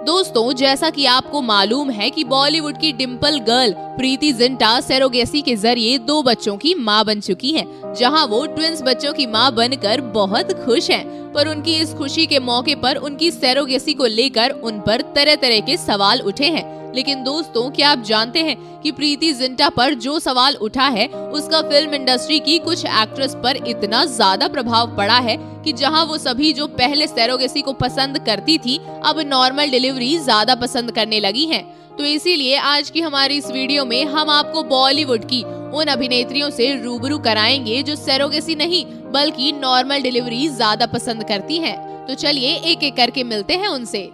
दोस्तों, जैसा कि आपको मालूम है कि बॉलीवुड की डिम्पल गर्ल प्रीति जिंटा सरोगेसी के जरिए 2 बच्चों की मां बन चुकी हैं, जहां वो ट्विंस बच्चों की मां बनकर बहुत खुश हैं। पर उनकी इस खुशी के मौके पर उनकी सरोगेसी को लेकर उन पर तरह तरह के सवाल उठे हैं। लेकिन दोस्तों, क्या आप जानते हैं कि प्रीति जिंटा पर जो सवाल उठा है उसका फिल्म इंडस्ट्री की कुछ एक्ट्रेस पर इतना ज्यादा प्रभाव पड़ा है कि जहां वो सभी जो पहले सरोगेसी को पसंद करती थी, अब नॉर्मल डिलीवरी ज्यादा पसंद करने लगी हैं। तो इसीलिए आज की हमारी इस वीडियो में हम आपको बॉलीवुड की उन अभिनेत्रियों से रूबरू कराएंगे जो सरोगेसी नहीं बल्कि नॉर्मल डिलीवरी ज्यादा पसंद करती हैं। तो चलिए एक एक करके मिलते हैं उनसे।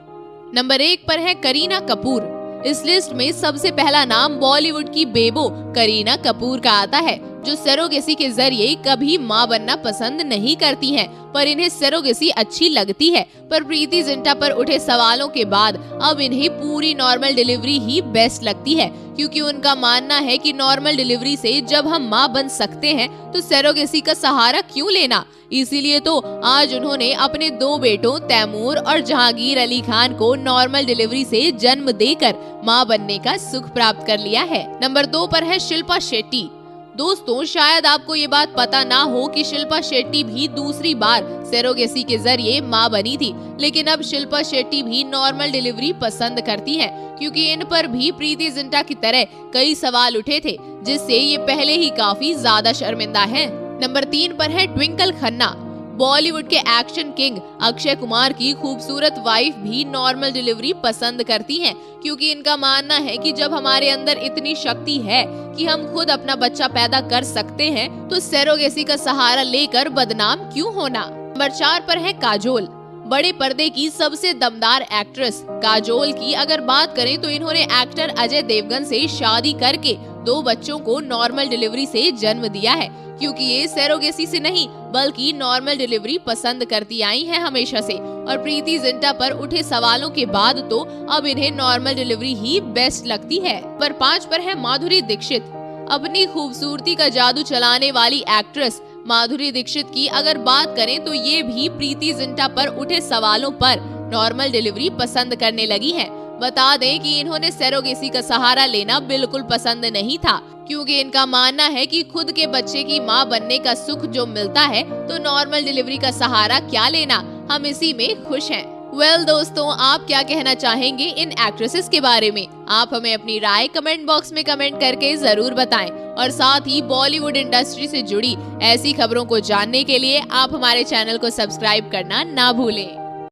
नंबर 1 पर है करीना कपूर। इस लिस्ट में सबसे पहला नाम बॉलीवुड की बेबो करीना कपूर का आता है, जो सरोगेसी के जरिए कभी मां बनना पसंद नहीं करती हैं, पर इन्हें सरोगेसी अच्छी लगती है। पर प्रीति जिंटा पर उठे सवालों के बाद अब इन्हें पूरी नॉर्मल डिलीवरी ही बेस्ट लगती है, क्योंकि उनका मानना है कि नॉर्मल डिलीवरी से जब हम मां बन सकते हैं तो सरोगेसी का सहारा क्यों लेना। इसीलिए तो आज उन्होंने अपने 2 बेटों तैमूर और जहांगीर अली खान को नॉर्मल डिलीवरी से जन्म देकर मां बनने का सुख प्राप्त कर लिया है। नंबर 2 पर है शिल्पा शेट्टी। दोस्तों, शायद आपको ये बात पता ना हो कि शिल्पा शेट्टी भी दूसरी बार सरोगेसी के जरिए मां बनी थी, लेकिन अब शिल्पा शेट्टी भी नॉर्मल डिलीवरी पसंद करती हैं, क्योंकि इन पर भी प्रीति जिंटा की तरह कई सवाल उठे थे, जिससे ये पहले ही काफी ज्यादा शर्मिंदा हैं। नंबर 3 पर है ट्विंकल खन्ना। बॉलीवुड के एक्शन किंग अक्षय कुमार की खूबसूरत वाइफ भी नॉर्मल डिलीवरी पसंद करती हैं, क्योंकि इनका मानना है कि जब हमारे अंदर इतनी शक्ति है कि हम खुद अपना बच्चा पैदा कर सकते हैं, तो सरोगेसी का सहारा लेकर बदनाम क्यों होना। नंबर 4 पर है काजोल। बड़े पर्दे की सबसे दमदार एक्ट्रेस काजोल की अगर बात करें तो इन्होंने एक्टर अजय देवगन से शादी करके 2 बच्चों को नॉर्मल डिलीवरी से जन्म दिया है, क्योंकि ये सरोगेसी से नहीं बल्कि नॉर्मल डिलीवरी पसंद करती आई हैं हमेशा से। और प्रीति जिंटा पर उठे सवालों के बाद तो अब इन्हें नॉर्मल डिलीवरी ही बेस्ट लगती है। नंबर 5 पर है माधुरी दीक्षित। अपनी खूबसूरती का जादू चलाने वाली एक्ट्रेस माधुरी दीक्षित की अगर बात करें तो ये भी प्रीति जिंटा पर उठे सवालों पर नॉर्मल डिलीवरी पसंद करने लगी हैं। बता दें कि इन्होंने सरोगेसी का सहारा लेना बिल्कुल पसंद नहीं था, क्योंकि इनका मानना है कि खुद के बच्चे की मां बनने का सुख जो मिलता है तो नॉर्मल डिलीवरी का सहारा क्या लेना, हम इसी में खुश हैं। दोस्तों, आप क्या कहना चाहेंगे इन एक्ट्रेसेस के बारे में? आप हमें अपनी राय कमेंट बॉक्स में कमेंट करके जरूर बताएं, और साथ ही बॉलीवुड इंडस्ट्री से जुड़ी ऐसी खबरों को जानने के लिए आप हमारे चैनल को सब्सक्राइब करना ना भूलें।